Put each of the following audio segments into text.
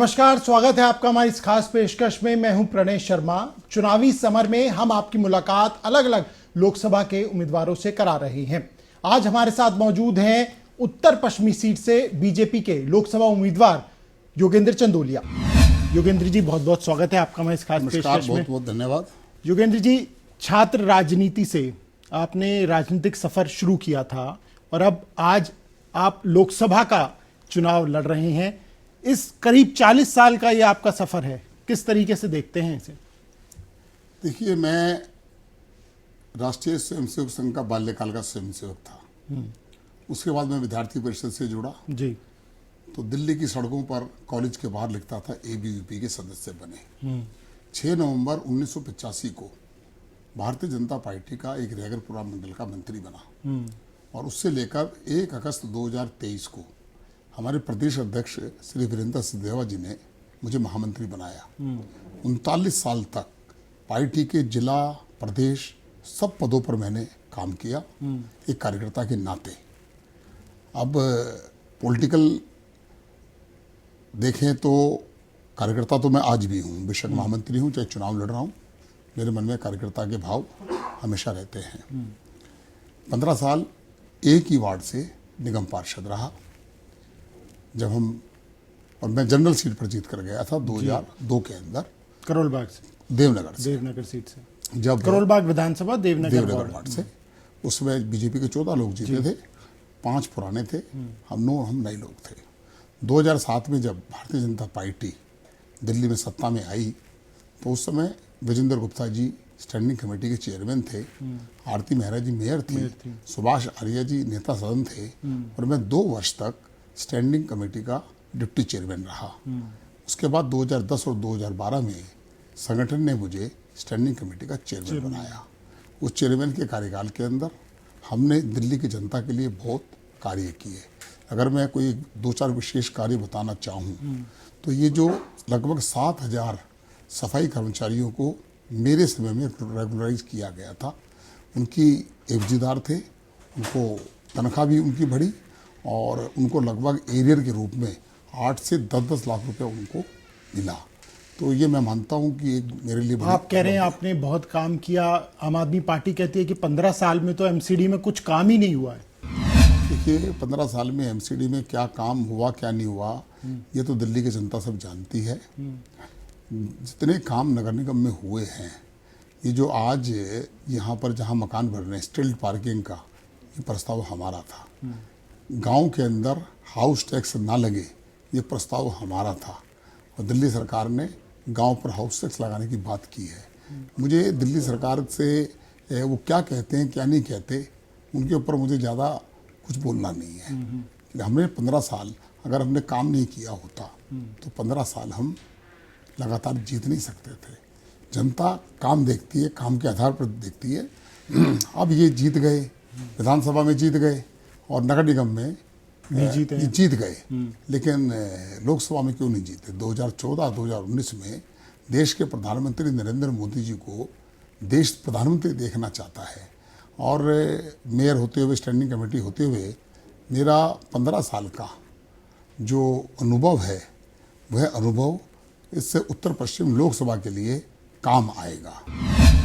नमस्कार, स्वागत है आपका हमारी इस खास पेशकश में। मैं हूं प्रणय शर्मा। चुनावी समर में हम आपकी मुलाकात अलग अलग लोकसभा के उम्मीदवारों से करा रहे हैं। आज हमारे साथ मौजूद हैं उत्तर पश्चिमी सीट से बीजेपी के लोकसभा उम्मीदवार योगेंद्र चंदोलिया। योगेंद्र जी, बहुत बहुत स्वागत है आपका हमारी इस खास पेशकश में। बहुत बहुत धन्यवाद। योगेंद्र जी, छात्र राजनीति से आपने राजनीतिक सफर शुरू किया था और अब आज आप लोकसभा का चुनाव लड़ रहे हैं। इस करीब 40 साल का ये आपका सफर है, किस तरीके से देखते हैं इसे? देखिए, मैं राष्ट्रीय स्वयंसेवक संघ का बाल्यकाल का स्वयंसेवक था। उसके बाद मैं विद्यार्थी परिषद से जुड़ा जी। तो दिल्ली की सड़कों पर कॉलेज के बाहर लिखता था, एबीवीपी के सदस्य बने। 6 नवंबर 1985 को भारतीय जनता पार्टी का एक रैगरपुरा मंडल का मंत्री बना और उससे लेकर 1 अगस्त 2023 को हमारे प्रदेश अध्यक्ष श्री वीरेंद्र सिंह जी ने मुझे महामंत्री बनाया। 39 साल तक पार्टी के जिला, प्रदेश सब पदों पर मैंने काम किया एक कार्यकर्ता के नाते। अब पॉलिटिकल देखें तो कार्यकर्ता तो मैं आज भी हूँ, बेशक महामंत्री हूँ, चाहे चुनाव लड़ रहा हूँ, मेरे मन में कार्यकर्ता के भाव हमेशा रहते हैं। 15 साल एक ही वार्ड से निगम पार्षद रहा। जब और मैं जनरल सीट पर जीत कर गया था 2002 के अंदर, करोलबाग से, देवनगर सीट से। जब करोलबाग विधानसभा देवनगर वार्ड से, उसमें बीजेपी के 14 लोग जीते थे, 5 पुराने थे, हम नए लोग थे। 2007 में जब भारतीय जनता पार्टी दिल्ली में सत्ता में आई तो उस समय विजेंद्र गुप्ता जी स्टैंडिंग कमेटी के चेयरमैन थे, आरती मेहरा जी मेयर थी, सुभाष आर्या जी नेता सदन थे और मैं 2 वर्ष तक स्टैंडिंग कमेटी का डिप्टी चेयरमैन रहा। उसके बाद 2010 और 2012 में संगठन ने मुझे स्टैंडिंग कमेटी का चेयरमैन बनाया। उस चेयरमैन के कार्यकाल के अंदर हमने दिल्ली की जनता के लिए बहुत कार्य किए। अगर मैं कोई 2-4 विशेष कार्य बताना चाहूँ तो ये जो लगभग 7,000 सफाई कर्मचारियों को मेरे समय में रेगुलराइज किया गया था, उनकी एवजीदार थे, उनको तनख्वाह भी उनकी बढ़ी और उनको लगभग एरियर के रूप में 8 से 10 लाख रुपए उनको मिला। तो ये मैं मानता हूँ कि एक मेरे लिए आप कह रहे हैं आपने बहुत काम किया। आम आदमी पार्टी कहती है कि 15 साल में तो एमसीडी में कुछ काम ही नहीं हुआ है। देखिए, 15 साल में एमसीडी में क्या काम हुआ क्या नहीं हुआ ये तो दिल्ली की जनता सब जानती है। जितने काम नगर निगम में हुए हैं, ये जो आज यहाँ पर जहाँ मकान बन रहे हैं स्ट्रीट पार्किंग का, ये प्रस्ताव हमारा था। गांव के अंदर हाउस टैक्स ना लगे, ये प्रस्ताव हमारा था और दिल्ली सरकार ने गांव पर हाउस टैक्स लगाने की बात की है। मुझे दिल्ली सरकार से वो क्या कहते हैं क्या नहीं कहते, उनके ऊपर मुझे ज़्यादा कुछ बोलना नहीं है। हमने 15 साल अगर हमने काम नहीं किया होता तो 15 साल हम लगातार जीत नहीं सकते थे। जनता काम देखती है, काम के आधार पर देखती है। अब ये जीत गए, विधानसभा में जीत गए और नगर निगम में जीत गए, लेकिन लोकसभा में क्यों नहीं जीते? 2014-2019 में देश के प्रधानमंत्री नरेंद्र मोदी जी को देश प्रधानमंत्री देखना चाहता है और मेयर होते हुए, स्टैंडिंग कमेटी होते हुए मेरा 15 साल का जो अनुभव है वह अनुभव इससे उत्तर पश्चिम लोकसभा के लिए काम आएगा।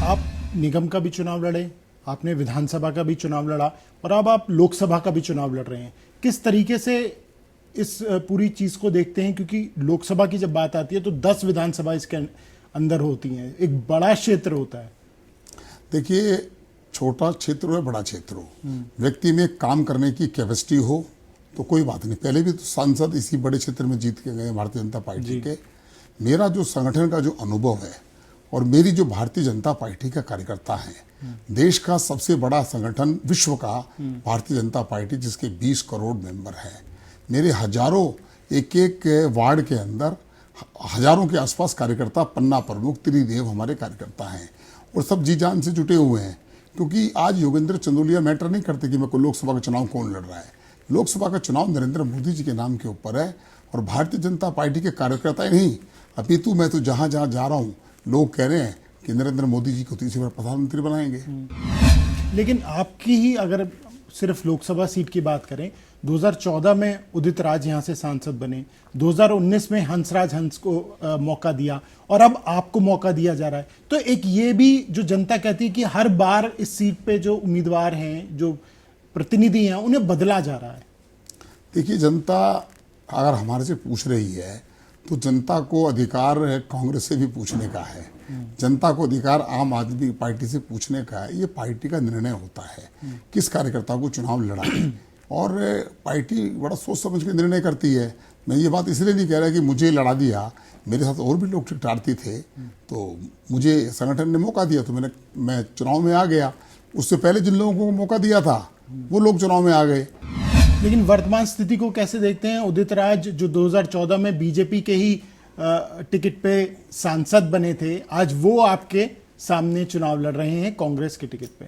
आप निगम का भी चुनाव लड़े, आपने विधानसभा का भी चुनाव लड़ा और अब आप लोकसभा का भी चुनाव लड़ रहे हैं। किस तरीके से इस पूरी चीज को देखते हैं? क्योंकि लोकसभा की जब बात आती है तो 10 विधानसभा इसके अंदर होती हैं, एक बड़ा क्षेत्र होता है। देखिए, छोटा क्षेत्र हो या बड़ा क्षेत्र हो, व्यक्ति में काम करने की कैपेसिटी हो तो कोई बात नहीं। पहले भी तो सांसद इसी बड़े क्षेत्र में जीत के गए भारतीय जनता पार्टी के। मेरा जो संगठन का जो अनुभव है और मेरी जो भारतीय जनता पार्टी का कार्यकर्ता है, देश का सबसे बड़ा संगठन विश्व का भारतीय जनता पार्टी, जिसके 20 करोड़ मेंबर हैं। मेरे हजारों एक वार्ड के अंदर हजारों के आसपास कार्यकर्ता, पन्ना प्रमुख, त्रिदेव हमारे कार्यकर्ता हैं और सब जी जान से जुटे हुए हैं। क्योंकि आज योगेंद्र चंदोलिया मैटर नहीं करते कि मैं कोई लोकसभा का चुनाव कौन लड़ रहा है। लोकसभा का चुनाव नरेंद्र मोदी जी के नाम के ऊपर है और भारतीय जनता पार्टी के कार्यकर्ता नहीं, अपितु मैं तो जहाँ जहाँ जा रहा हूँ लोग कह रहे हैं कि नरेंद्र मोदी जी को तीसरी बार प्रधानमंत्री बनाएंगे। लेकिन आपकी ही अगर सिर्फ लोकसभा सीट की बात करें 2014 में उदित राज यहां से सांसद बने, 2019 में हंसराज हंस को मौका दिया और अब आपको मौका दिया जा रहा है। तो एक ये भी जो जनता कहती है कि हर बार इस सीट पे जो उम्मीदवार हैं, जो प्रतिनिधि हैं, उन्हें बदला जा रहा है। देखिए, जनता अगर हमारे से पूछ रही है तो जनता को अधिकार कांग्रेस से भी पूछने का है, जनता को अधिकार आम आदमी पार्टी से पूछने का है। ये पार्टी का निर्णय होता है किस कार्यकर्ता को चुनाव लड़ाए, और पार्टी बड़ा सोच समझ के निर्णय करती है। मैं ये बात इसलिए नहीं कह रहा कि मुझे लड़ा दिया, मेरे साथ और भी लोग टिकटार्थी थे, तो मुझे संगठन ने मौका दिया तो मैं चुनाव में आ गया। उससे पहले जिन लोगों को मौका दिया था वो लोग चुनाव में आ गए। लेकिन वर्तमान स्थिति को कैसे देखते हैं? उदित राज जो 2014 में बीजेपी के ही टिकट पे सांसद बने थे, आज वो आपके सामने चुनाव लड़ रहे हैं कांग्रेस के टिकट पे।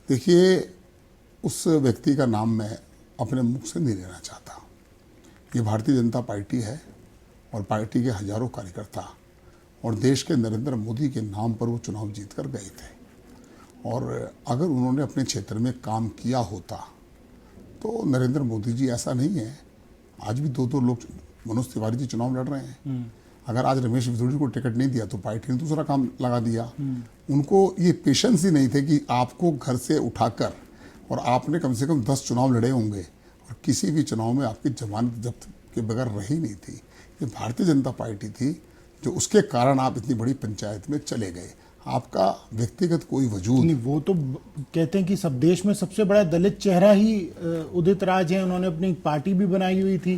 देखिए, उस व्यक्ति का नाम मैं अपने मुख से नहीं लेना चाहता। ये भारतीय जनता पार्टी है और पार्टी के हजारों कार्यकर्ता और देश के नरेंद्र मोदी के नाम पर वो चुनाव जीत कर गए थे। और अगर उन्होंने अपने क्षेत्र में काम किया होता तो नरेंद्र मोदी जी, ऐसा नहीं है, आज भी दो लोग, मनोज तिवारी जी चुनाव लड़ रहे हैं। अगर आज रमेश बिधूड़ी को टिकट नहीं दिया तो पार्टी ने दूसरा काम लगा दिया। उनको ये पेशेंस ही नहीं थे कि आपको घर से उठाकर, और आपने कम से कम 10 चुनाव लड़े होंगे और किसी भी चुनाव में आपकी जमानत जब्त के बगैर रही नहीं थी। ये भारतीय जनता पार्टी थी जो, उसके कारण आप इतनी बड़ी पंचायत में चले गए। आपका व्यक्तिगत कोई वजूद नहीं। वो तो कहते हैं कि सब देश में सबसे बड़ा दलित चेहरा ही उदित राज है, उन्होंने अपनी पार्टी भी बनाई हुई थी।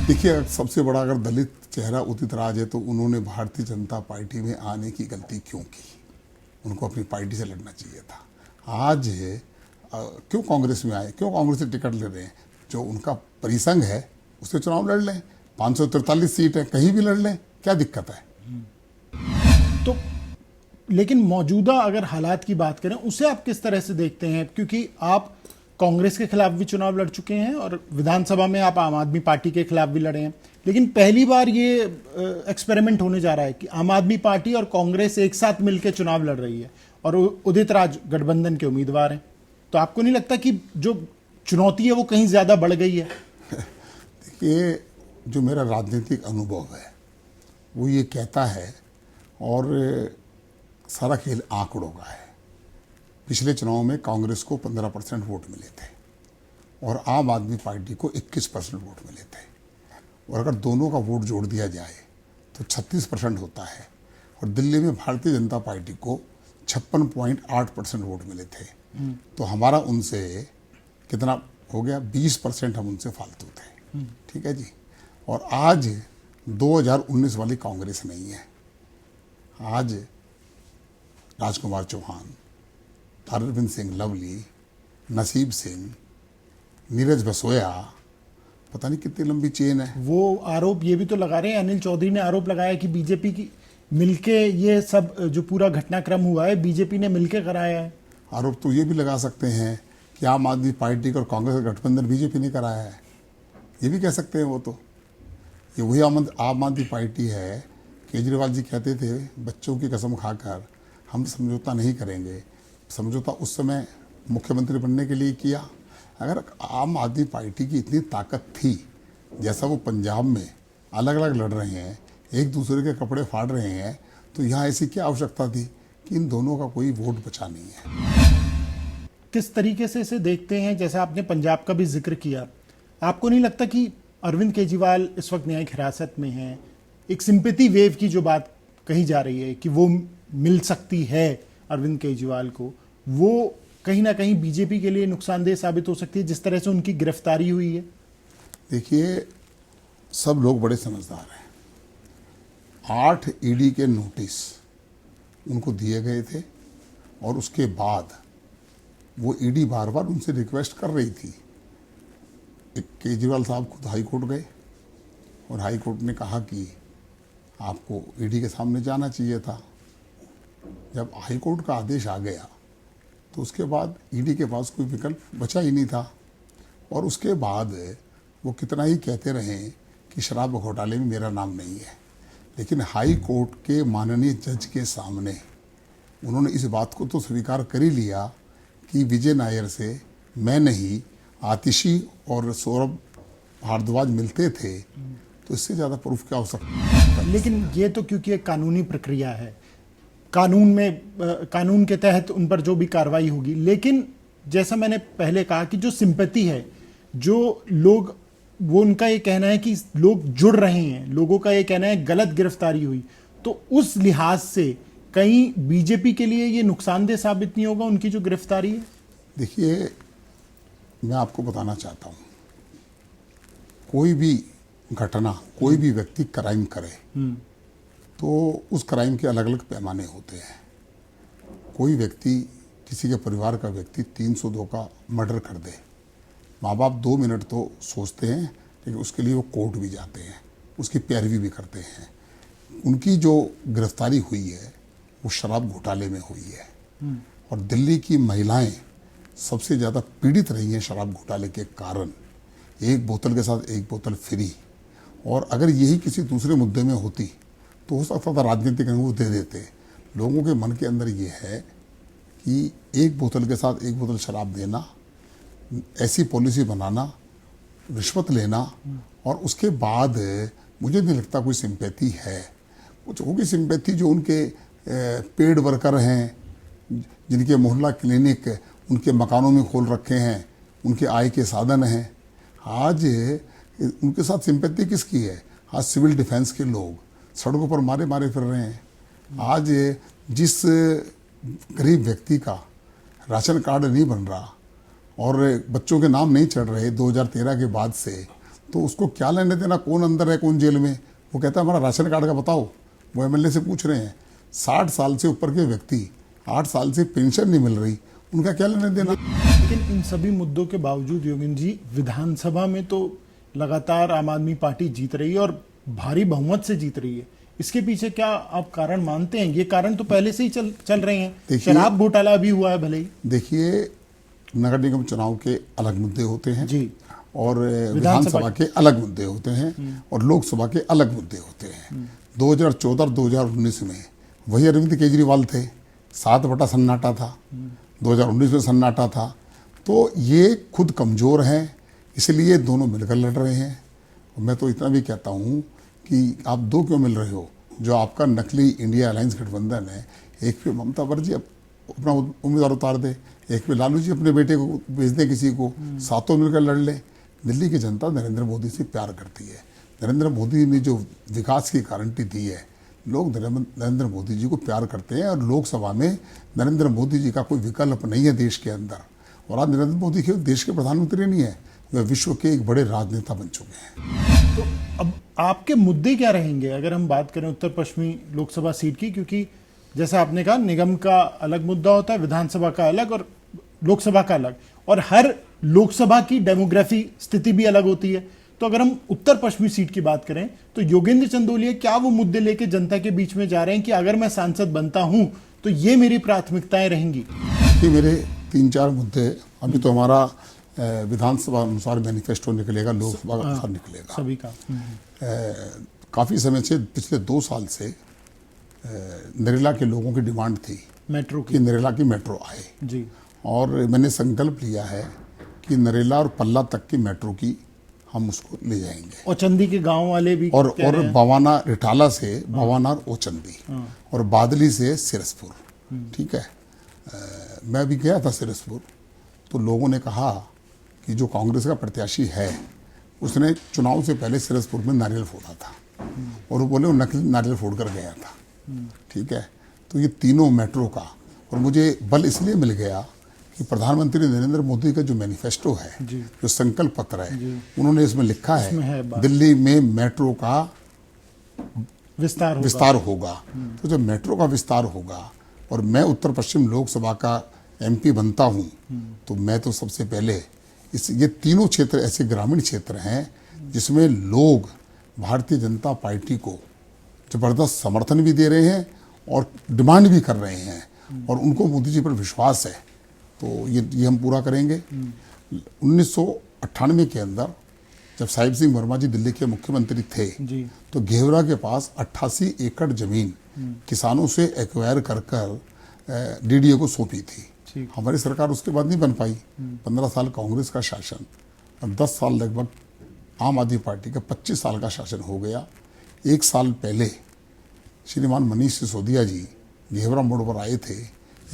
देखिए, सबसे बड़ा अगर दलित चेहरा उदित राज है तो उन्होंने भारतीय जनता पार्टी में आने की गलती क्यों की? उनको अपनी पार्टी से लड़ना चाहिए था। आज क्यों कांग्रेस में आए, क्यों कांग्रेस से टिकट ले रहे हैं? जो उनका परिसंघ है उससे चुनाव लड़ लें, 543 सीट है, कहीं भी लड़ लें, क्या दिक्कत है? तो लेकिन मौजूदा अगर हालात की बात करें, उसे आप किस तरह से देखते हैं? क्योंकि आप कांग्रेस के खिलाफ भी चुनाव लड़ चुके हैं और विधानसभा में आप आम आदमी पार्टी के खिलाफ भी लड़े हैं, लेकिन पहली बार ये एक्सपेरिमेंट होने जा रहा है कि आम आदमी पार्टी और कांग्रेस एक साथ मिलकर चुनाव लड़ रही है और उदित राज गठबंधन के उम्मीदवार हैं। तो आपको नहीं लगता कि जो चुनौती है वो कहीं ज्यादा बढ़ गई है? देखिए, जो मेरा राजनीतिक अनुभव है वो ये कहता है, और सारा खेल आंकड़ों का है। पिछले चुनाव में कांग्रेस को 15% वोट मिले थे और आम आदमी पार्टी को 21% वोट मिले थे, और अगर दोनों का वोट जोड़ दिया जाए तो 36% होता है। और दिल्ली में भारतीय जनता पार्टी को 56.8% वोट मिले थे। तो हमारा उनसे कितना हो गया? 20% हम उनसे फालतू थे। ठीक है जी। और आज 2019 वाली कांग्रेस नहीं है। आज राजकुमार चौहान, अरविंद सिंह लवली, नसीब सिंह, नीरज बसोया, पता नहीं कितनी लंबी चेन है। वो आरोप ये भी तो लगा रहे हैं, अनिल चौधरी ने आरोप लगाया कि बीजेपी की मिलके ये सब जो पूरा घटनाक्रम हुआ है बीजेपी ने मिलके कराया है। आरोप तो ये भी लगा सकते हैं कि आम आदमी पार्टी और कांग्रेस का गठबंधन बीजेपी ने कराया है, ये भी कह सकते हैं। वो तो ये वही आम आदमी पार्टी है। केजरीवाल जी कहते थे बच्चों की कसम खाकर हम समझौता नहीं करेंगे। समझौता उस समय मुख्यमंत्री बनने के लिए किया। अगर आम आदमी पार्टी की इतनी ताकत थी, जैसा वो पंजाब में अलग अलग लड़ रहे हैं, एक दूसरे के कपड़े फाड़ रहे हैं, तो यहाँ ऐसी क्या आवश्यकता थी कि इन दोनों का कोई वोट बचा नहीं है? किस तरीके से इसे देखते हैं? जैसे आपने पंजाब का भी जिक्र किया, आपको नहीं लगता कि अरविंद केजरीवाल इस वक्त न्यायिक हिरासत में हैं, एक सिंपैथी वेव की जो बात कही जा रही है कि वो मिल सकती है अरविंद केजरीवाल को, वो कहीं ना कहीं बीजेपी के लिए नुकसानदेह साबित हो सकती है जिस तरह से उनकी गिरफ्तारी हुई है? देखिए, सब लोग बड़े समझदार हैं। 8 ईडी के नोटिस उनको दिए गए थे और उसके बाद वो ईडी बार बार उनसे रिक्वेस्ट कर रही थी। एक केजरीवाल साहब खुद हाई कोर्ट गए और हाई कोर्ट ने कहा कि आपको ईडी के सामने जाना चाहिए था। जब हाई कोर्ट का आदेश आ गया तो उसके बाद ईडी के पास कोई विकल्प बचा ही नहीं था। और उसके बाद वो कितना ही कहते रहे कि शराब घोटाले में मेरा नाम नहीं है, लेकिन हाई कोर्ट के माननीय जज के सामने उन्होंने इस बात को तो स्वीकार कर ही लिया कि विजय नायर से मैं नहीं आतिशी और सौरभ भारद्वाज मिलते थे, तो इससे ज़्यादा प्रूफ क्या हो सकता है? लेकिन ये तो क्योंकि एक कानूनी प्रक्रिया है, कानून में कानून के तहत उन पर जो भी कार्रवाई होगी। लेकिन जैसा मैंने पहले कहा कि जो सिंपैथी है, जो लोग, वो उनका ये कहना है कि लोग जुड़ रहे हैं, लोगों का ये कहना है गलत गिरफ्तारी हुई, तो उस लिहाज से कहीं बीजेपी के लिए ये नुकसानदेह साबित नहीं होगा उनकी जो गिरफ्तारी है? देखिए, मैं आपको बताना चाहता हूँ, कोई भी घटना, कोई भी व्यक्ति क्राइम करे तो उस क्राइम के अलग अलग पैमाने होते हैं। कोई व्यक्ति, किसी के परिवार का व्यक्ति 302 का मर्डर कर दे, माँ बाप 2 मिनट तो सोचते हैं, लेकिन उसके लिए वो कोर्ट भी जाते हैं, उसकी पैरवी भी करते हैं। उनकी जो गिरफ्तारी हुई है वो शराब घोटाले में हुई है, और दिल्ली की महिलाएं सबसे ज़्यादा पीड़ित रही हैं शराब घोटाले के कारण। एक बोतल के साथ एक बोतल फ्री, और अगर यही किसी दूसरे मुद्दे में होती तो हो सकता था राजनीतिक अंगूर दे देते। लोगों के मन के अंदर ये है कि एक बोतल के साथ एक बोतल शराब देना, ऐसी पॉलिसी बनाना, रिश्वत लेना, और उसके बाद मुझे नहीं लगता कोई सिंपैथी है। कुछ होगी सिंपैथी जो उनके पेड वर्कर हैं, जिनके मोहल्ला क्लिनिक उनके मकानों में खोल रखे हैं, उनके आय के साधन हैं। आज उनके साथ सिंपैथी किसकी है? आज सिविल डिफेंस के लोग सड़कों पर मारे मारे फिर रहे हैं। आज जिस गरीब व्यक्ति का राशन कार्ड नहीं बन रहा और बच्चों के नाम नहीं चढ़ रहे 2013 के बाद से, तो उसको क्या लेने देना कौन अंदर है कौन जेल में? वो कहता है हमारा राशन कार्ड का बताओ। वो एमएलए से पूछ रहे हैं। 60 साल से ऊपर के व्यक्ति, 8 साल से पेंशन नहीं मिल रही, उनका क्या लेने देना? लेकिन इन सभी मुद्दों के बावजूद योगेंद्र जी, विधानसभा में तो लगातार आम आदमी पार्टी जीत रही है और भारी बहुमत से जीत रही है। इसके पीछे क्या आप कारण मानते हैं? ये कारण तो पहले से ही चल रहे हैं। शराब घोटाला भी हुआ है भले ही। देखिए, नगर निगम चुनाव के अलग मुद्दे होते हैं जी, और विधानसभा के अलग मुद्दे होते हैं, और लोकसभा के अलग मुद्दे होते हैं। 2014 और 2019 में वही अरविंद केजरीवाल थे, 7 बटा सन्नाटा था। 2019 में सन्नाटा था। तो ये खुद कमज़ोर हैं, इसलिए दोनों मिलकर लड़ रहे हैं। और मैं तो इतना भी कहता हूँ कि आप दो क्यों मिल रहे हो? जो आपका नकली इंडिया अलायंस गठबंधन है, एक पे ममता बनर्जी अपना उम्मीदवार उतार दे, एक पे लालू जी अपने बेटे को भेज दें किसी को, सातों मिलकर लड़ ले। दिल्ली की जनता नरेंद्र मोदी से प्यार करती है। नरेंद्र मोदी ने जो विकास की गारंटी दी है, लोग नरेंद्र मोदी जी को प्यार करते हैं, और लोकसभा में नरेंद्र मोदी जी का कोई विकल्प नहीं है देश के अंदर। और आज नरेंद्र मोदी केवल देश के प्रधानमंत्री नहीं है, वे विश्व के एक बड़े राजनेता बन चुके हैं। तो अब आपके मुद्दे क्या रहेंगे अगर हम बात करें उत्तर पश्चिमी लोकसभा सीट की? क्योंकि जैसा आपने कहा, निगम का अलग मुद्दा होता है, विधानसभा का अलग और लोकसभा का अलग, और हर लोकसभा की डेमोग्राफी स्थिति भी अलग होती है। तो अगर हम उत्तर पश्चिमी सीट की बात करें तो योगेंद्र चंदोलिया क्या वो मुद्दे लेके जनता के बीच में जा रहे हैं कि अगर मैं सांसद बनता हूं तो ये मेरी प्राथमिकताएं रहेंगी? ये मेरे 3-4 मुद्दे। अभी तो हमारा विधानसभा अनुसार मैनिफेस्टो निकलेगा, लोकसभा का अनुसार निकलेगा सभी का। काफ़ी समय से, पिछले 2 साल से नरेला के लोगों की डिमांड थी मेट्रो कि नरेला की मेट्रो आए जी, और मैंने संकल्प लिया है कि नरेला और पल्ला तक की मेट्रो की हम उसको ले जाएंगे। और चंदी के गांव वाले भी और बवाना, रिटाला से बवाना और ओचंदी, और बादली से सिरसपुर। ठीक है, मैं भी गया था सिरसपुर, तो लोगों ने कहा कि जो कांग्रेस का प्रत्याशी है उसने चुनाव से पहले सिरसपुर में नारियल फोड़ा था, और वो बोले वो नकली नारियल फोड़ कर गया था। ठीक है, तो ये तीनों मेट्रो का, और मुझे बल इसलिए मिल गया कि प्रधानमंत्री नरेंद्र मोदी का जो मैनिफेस्टो है, जो संकल्प पत्र है, उन्होंने इसमें लिखा है दिल्ली में मेट्रो का विस्तार होगा। तो जब मेट्रो का विस्तार होगा और मैं उत्तर पश्चिम लोकसभा का एमपी बनता हूं, तो मैं तो सबसे पहले ये तीनों क्षेत्र ऐसे ग्रामीण क्षेत्र हैं जिसमें लोग भारतीय जनता पार्टी को जबरदस्त समर्थन भी दे रहे हैं और डिमांड भी कर रहे हैं, और उनको मोदी जी पर विश्वास है। तो ये हम पूरा करेंगे। 1998 के अंदर जब साहिब सिंह वर्मा जी दिल्ली के मुख्यमंत्री थे जी, तो घेवरा के पास 88 एकड़ जमीन किसानों से एक्वायर कर डीडीए को सौंपी थी। ठीक। हमारी सरकार उसके बाद नहीं बन पाई। 15 साल कांग्रेस का शासन और 10 साल लगभग आम आदमी पार्टी का 25 साल का शासन हो गया। एक साल पहले श्रीमान मनीष सिसोदिया जी घेवरा मोड़ पर आए थे।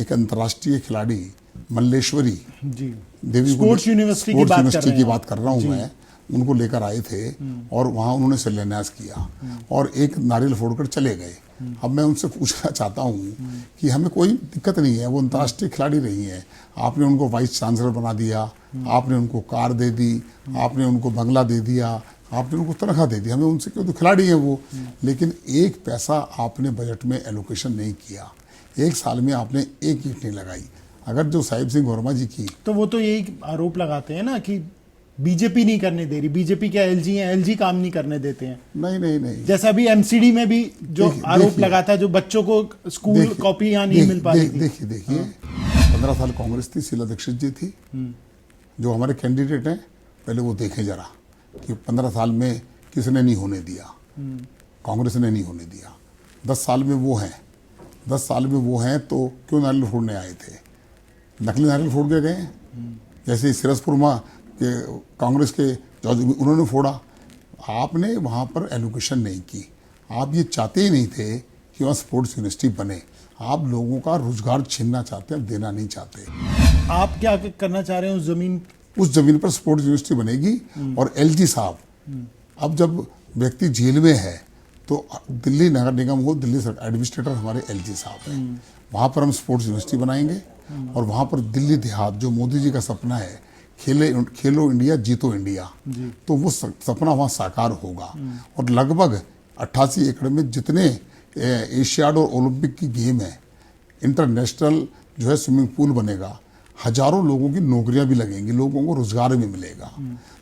एक अंतर्राष्ट्रीय खिलाड़ी मल्लेश्वरी जी देवी स्पोर्ट्स यूनिवर्सिटी की बात कर रहा हूँ मैं, उनको लेकर आए थे और वहाँ उन्होंने शिलान्यास किया और एक नारियल फोड़कर चले गए। अब मैं उनसे पूछना चाहता हूँ कि हमें कोई दिक्कत नहीं है, वो अंतर्राष्ट्रीय खिलाड़ी रही हैं, आपने उनको वाइस चांसलर बना दिया, आपने उनको कार दे दी, आपने उनको बंगला दे दिया, आपने उनको तनख्वाह दे दी, हमें उनसे क्यों, तो खिलाड़ी हैं वो, लेकिन एक पैसा आपने बजट में एलोकेशन नहीं किया। एक साल में आपने एक ईंट नहीं लगाई। अगर जो साहिब सिंह वर्मा जी की, तो वो तो यही आरोप लगाते हैं ना कि बीजेपी नहीं करने दे रही, बीजेपी क्या एलजी है, एलजी काम नहीं करने देते हैं। नहीं जैसा अभी एमसीडी में भी जो आरोप लगाता है, जो बच्चों को स्कूल कॉपी यहाँ नहीं मिल पा रही थी। देखिए 15 साल कांग्रेस थी, शीला दीक्षित जी थी, जो हमारे कैंडिडेट हैं, पहले वो देखें जरा कि 15 साल में किसने नहीं होने दिया, कांग्रेस ने नहीं होने दिया। 10 साल में वो हैं, 10 साल में वो हैं तो क्यों नारियल फोड़ने आए थे? नकली नारियल फोड़ के गए, जैसे सिरसपुर में के कांग्रेस के जॉर्ज उन्होंने फोड़ा। आपने वहाँ पर एलोकेशन नहीं की। आप ये चाहते ही नहीं थे कि वहाँ स्पोर्ट्स यूनिवर्सिटी बने। आप लोगों का रोजगार छीनना चाहते हैं, देना नहीं चाहते। आप क्या करना चाह रहे हैं उस जमीन पर स्पोर्ट्स यूनिवर्सिटी बनेगी। और एलजी साहब, अब जब व्यक्ति जेल में है तो दिल्ली नगर निगम हो, दिल्ली सरकार एडमिनिस्ट्रेटर हमारे एलजी साहब हैं, वहाँ पर हम स्पोर्ट्स यूनिवर्सिटी बनाएंगे और वहाँ पर दिल्ली देहात, जो मोदी जी का सपना है, खेलो इंडिया जीतो इंडिया, तो वो सपना वहाँ साकार होगा। और लगभग 88 एकड़ में जितने एशियाड और ओलंपिक की गेम है, इंटरनेशनल जो है स्विमिंग पूल बनेगा, हजारों लोगों की नौकरियां भी लगेंगी, लोगों को रोजगार भी मिलेगा।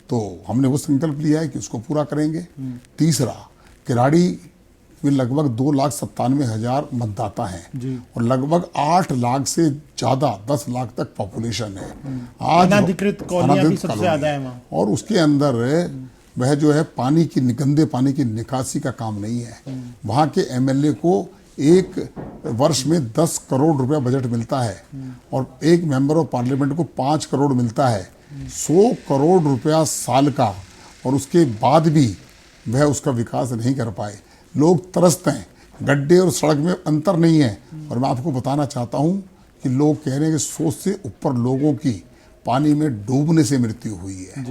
तो हमने वो संकल्प लिया है कि उसको पूरा करेंगे। तीसरा, किराड़ी में लगभग 2,97,000 मतदाता हैं और लगभग 8 लाख से ज्यादा 10 लाख तक पॉपुलेशन है। आज अनाधिकृत कॉलोनियां भी सबसे ज्यादा है वहाँ। और उसके अंदर वह जो है पानी की, गंदे पानी की निकासी का काम नहीं है। वहाँ के एमएलए को एक वर्ष में 10 करोड़ रुपया बजट मिलता है और एक मेंबर ऑफ पार्लियामेंट को 5 करोड़ मिलता है। 100 करोड़ रुपया साल का, और उसके बाद भी वह उसका विकास नहीं कर पाए। लोग तरसते हैं, गड्ढे और सड़क में अंतर नहीं है। और मैं आपको बताना चाहता हूं कि लोग कह रहे हैं कि 100 से ऊपर लोगों की पानी में डूबने से मृत्यु हुई है।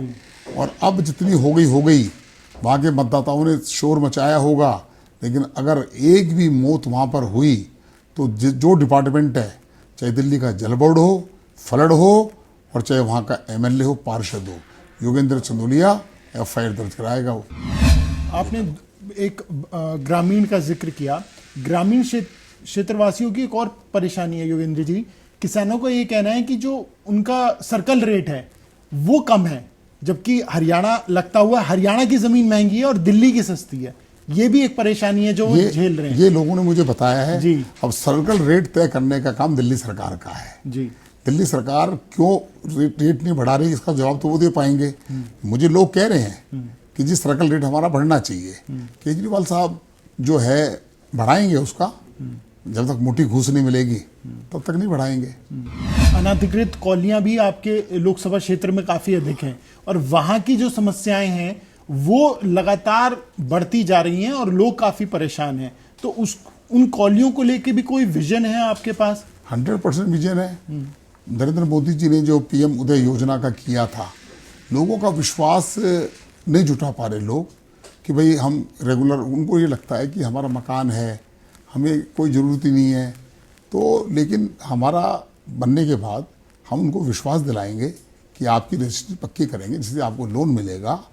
और अब जितनी हो गई, वहाँ के मतदाताओं ने शोर मचाया होगा, लेकिन अगर एक भी मौत वहाँ पर हुई तो जो डिपार्टमेंट है, चाहे दिल्ली का जल बोर्ड हो, फ्लड हो, और चाहे वहाँ का एमएलए हो, पार्षद हो, योगेंद्र चंदोलिया एफआईआर दर्ज कराएगा। वो आपने एक ग्रामीण का जिक्र किया। ग्रामीण क्षेत्रवासियों की एक और परेशानी है योगेंद्र जी, किसानों का ये कहना है कि जो उनका सर्कल रेट है वो कम है, जबकि हरियाणा लगता हुआ हरियाणा की जमीन महंगी है और दिल्ली की सस्ती है। ये भी एक परेशानी है जो वो झेल रहे हैं। ये लोगों ने मुझे बताया है जी। अब सर्कल रेट तय करने का काम दिल्ली सरकार का है जी। दिल्ली सरकार क्यों रेट नहीं बढ़ा रही, इसका जवाब तो वो दे पाएंगे। मुझे लोग कह रहे हैं कि जी सर्कल रेट हमारा बढ़ना चाहिए। केजरीवाल साहब जो है बढ़ाएंगे उसका, जब तक मोटी घूस नहीं मिलेगी तब तक नहीं बढ़ाएंगे। अनाधिकृत कॉलोनियां भी आपके लोकसभा क्षेत्र में काफी अधिक हैं और वहां की जो समस्याएं हैं वो लगातार बढ़ती जा रही हैं और लोग काफी परेशान हैं। तो उन कॉलोनियों को लेके भी कोई विजन है आपके पास? 100% विजन है। नरेंद्र मोदी जी ने जो पीएम उदय योजना का किया था, लोगों का विश्वास नहीं जुटा पा रहे लोग कि भाई हम रेगुलर, उनको ये लगता है कि हमारा मकान है, हमें कोई ज़रूरत ही नहीं है। तो लेकिन हमारा बनने के बाद हम उनको विश्वास दिलाएंगे कि आपकी रजिस्ट्री पक्की करेंगे, जिससे आपको लोन मिलेगा।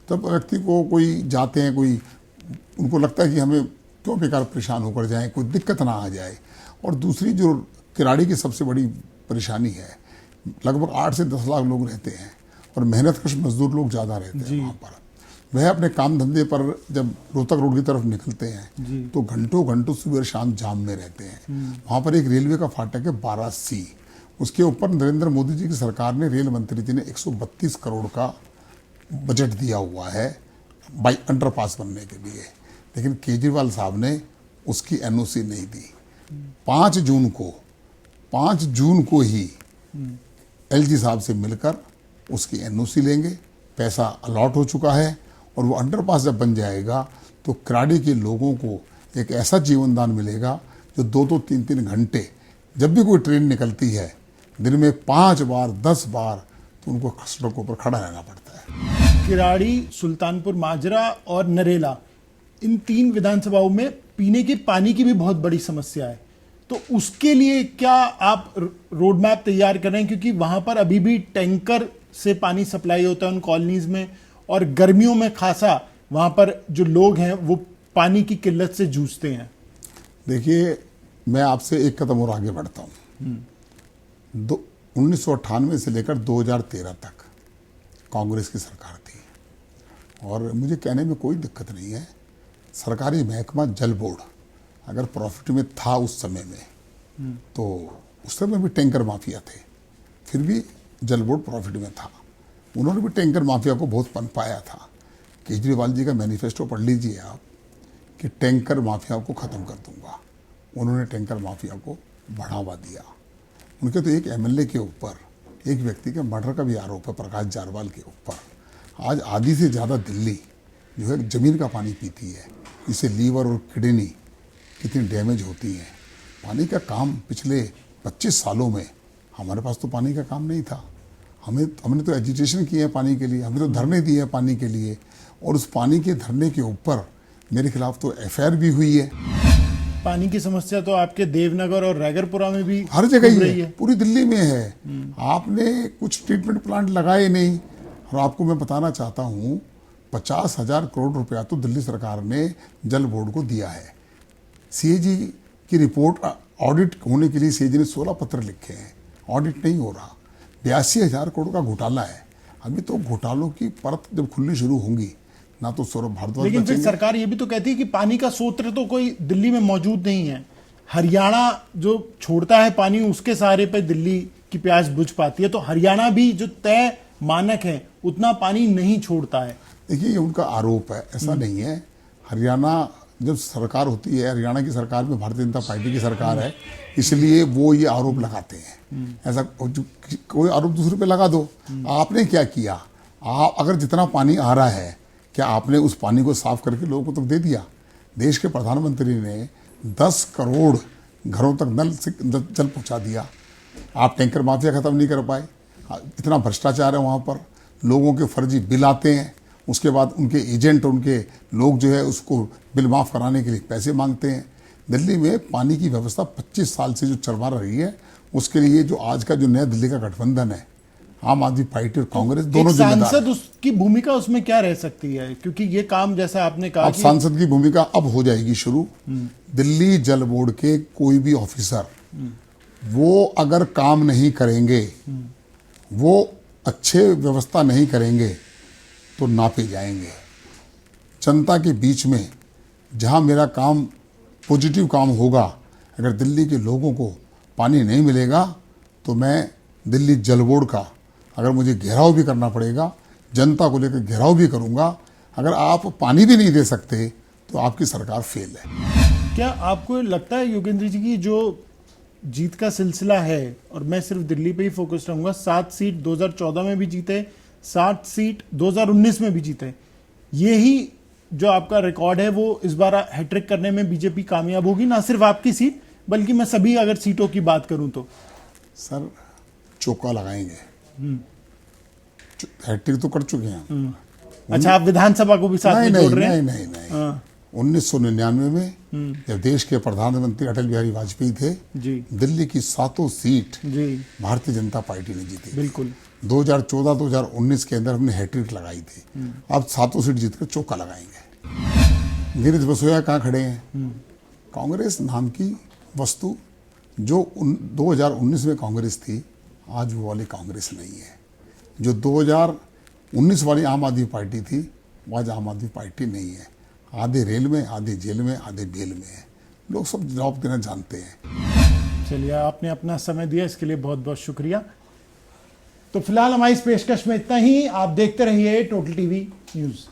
तब व्यक्ति को कोई जाते हैं, कोई उनको लगता है कि हमें क्यों बेकार परेशान होकर जाएं, कोई दिक्कत ना आ जाए। और दूसरी जो किराड़ी की सबसे बड़ी परेशानी है, लगभग 8 से 10 लाख लोग रहते हैं और मेहनतकश मजदूर लोग ज़्यादा रहते हैं वहाँ पर। वह अपने काम धंधे पर जब रोहतक रोड की तरफ निकलते हैं तो घंटों घंटों सुबह शाम जाम में रहते हैं। वहाँ पर एक रेलवे का फाटक है 12C, उसके ऊपर नरेंद्र मोदी जी की सरकार ने, रेल मंत्री जी ने 132 करोड़ का बजट दिया हुआ है बाई अंडरपास बनने के लिए, लेकिन केजरीवाल साहब ने उसकी एनओसी नहीं दी। 5 जून को ही एलजी साहब से मिलकर उसकी एनओसी लेंगे, पैसा अलॉट हो चुका है, और वो अंडरपास जब बन जाएगा तो क्राडी के लोगों को एक ऐसा जीवनदान मिलेगा जो 2-2, 3-3 घंटे जब भी कोई ट्रेन निकलती है, दिन में 5 बार 10 बार, तो उनको सड़कों पर खड़ा रहना पड़ता है। किराड़ी, सुल्तानपुर माजरा और नरेला, इन 3 विधानसभाओं में पीने के पानी की भी बहुत बड़ी समस्या है। तो उसके लिए क्या आप रोड मैप तैयार कर रहे हैं? क्योंकि वहां पर अभी भी टैंकर से पानी सप्लाई होता है उन कॉलोनीज में, और गर्मियों में खासा वहां पर जो लोग हैं वो पानी की किल्लत से जूझते हैं। देखिए, मैं आपसे एक कदम और आगे बढ़ता हूँ। 1998 से लेकर 2013 तक कांग्रेस की सरकार थी, और मुझे कहने में कोई दिक्कत नहीं है, सरकारी महकमा जल बोर्ड अगर प्रॉफिट में था उस समय में, तो उस समय भी टैंकर माफिया थे, फिर भी जल बोर्ड प्रॉफिट में था। उन्होंने भी टैंकर माफिया को बहुत पनपाया था। केजरीवाल जी का मैनिफेस्टो पढ़ लीजिए आप, कि टैंकर माफिया को ख़त्म कर दूंगा। उन्होंने टैंकर माफिया को बढ़ावा दिया। उनके तो एक एमएलए के ऊपर एक व्यक्ति के मर्डर का भी आरोप है, प्रकाश जारवाल के ऊपर। आज आधी से ज़्यादा दिल्ली जो है ज़मीन का पानी पीती है, इससे लीवर और किडनी कितनी डैमेज होती है। पानी का काम पिछले 25 सालों में हमारे पास तो पानी का काम नहीं था। हमने तो एजिटेशन किए हैं पानी के लिए, हमने तो धरने दिए हैं पानी के लिए, और उस पानी के धरने के ऊपर मेरे खिलाफ तो एफआईआर भी हुई है। पानी की समस्या तो आपके देवनगर और रैगरपुरा में भी हर जगह ही है, पूरी दिल्ली में है। आपने कुछ ट्रीटमेंट प्लांट लगाए नहीं। और आपको मैं बताना चाहता हूँ, 50,000 करोड़ रुपया तो दिल्ली सरकार ने जल बोर्ड को दिया है। सीएजी की रिपोर्ट ऑडिट होने के लिए सीएजी ने 16 पत्र लिखे हैं, ऑडिट नहीं हो रहा। 82,000 करोड़ का घोटाला है। अभी तो घोटालों की परत जब खुलनी शुरू होंगी, ना तो सौरभ भारद्वाज, लेकिन फिर सरकार ये भी तो कहती है कि पानी का स्रोत तो कोई दिल्ली में मौजूद नहीं है। हरियाणा जो छोड़ता है पानी, उसके सहारे पे दिल्ली की प्यास बुझ पाती है। तो हरियाणा भी जो तय मानक है उतना पानी नहीं छोड़ता है। देखिए, ये उनका आरोप है, ऐसा नहीं है। हरियाणा जब सरकार होती है, हरियाणा की सरकार में भारतीय जनता पार्टी की सरकार है, इसलिए वो ये आरोप लगाते हैं। ऐसा कोई आरोप दूसरे पे लगा दो। आपने क्या किया? आप अगर जितना पानी आ रहा है, क्या आपने उस पानी को साफ करके लोगों को तक दे दिया? देश के प्रधानमंत्री ने 10 करोड़ घरों तक नल से जल पहुंचा दिया। आप टैंकर माफिया खत्म नहीं कर पाए। इतना भ्रष्टाचार है वहाँ पर, लोगों के फर्जी बिल आते हैं, उसके बाद उनके एजेंट, उनके लोग जो है उसको बिल माफ़ कराने के लिए पैसे मांगते हैं। दिल्ली में पानी की व्यवस्था 25 साल से जो चलवा रही है, उसके लिए जो आज का जो नया दिल्ली का गठबंधन है, आम आदमी पार्टी और कांग्रेस दोनों जिम्मेदार हैं। सांसद उसकी भूमिका उसमें क्या रह सकती है? क्योंकि ये काम जैसा आपने कहा, अब सांसद की भूमिका अब हो जाएगी शुरू। दिल्ली जल बोर्ड के कोई भी ऑफिसर वो अगर काम नहीं करेंगे, वो अच्छे व्यवस्था नहीं करेंगे, तो नापे जाएंगे। जनता के बीच में जहां मेरा काम पॉजिटिव काम होगा, अगर दिल्ली के लोगों को पानी नहीं मिलेगा, तो मैं दिल्ली जल बोर्ड का, अगर मुझे घेराव भी करना पड़ेगा, जनता को लेकर घेराव भी करूंगा। अगर आप पानी भी नहीं दे सकते, तो आपकी सरकार फेल है। क्या आपको लगता है योगेंद्र जी की जो जीत का सिलसिला है, और मैं सिर्फ दिल्ली पे ही फोकस रहूंगा, 7 सीट 2014 में भी जीते, 7 सीट 2019 में भी जीते, यही जो आपका रिकॉर्ड है वो इस बार हैट्रिक करने में बीजेपी कामयाब होगी? ना सिर्फ आपकी सीट, बल्कि मैं सभी अगर सीटों की बात करूं तो। सर, चौका लगाएंगे। हैट्रिक तो कर चुके हैं। अच्छा, आप विधानसभा को भी साथ में जोड़ रहे हैं? नहीं। 1999 में जब देश के प्रधानमंत्री अटल बिहारी वाजपेयी थे जी, दिल्ली की 7 सीट जी भारतीय जनता पार्टी ने जीती। बिल्कुल। 2014-2019 के अंदर हमने हैट्रिक लगाई थी। अब 7 सीट जीतकर चौका लगाएंगे। नीरज बसोया कहाँ खड़े हैं? कांग्रेस नाम की वस्तु जो 2019 में कांग्रेस थी, आज वो वाली कांग्रेस नहीं है। जो 2019 वाली आम आदमी पार्टी थी, वो आज आम आदमी पार्टी नहीं है। आधे रेल में, आधे जेल में, आधे बेल में है। लोग सब जवाब देना जानते हैं। चलिए, आपने अपना समय दिया, इसके लिए बहुत बहुत शुक्रिया। तो फिलहाल हमारी इस पेशकश में इतना ही। आप देखते रहिए टोटल टीवी न्यूज़।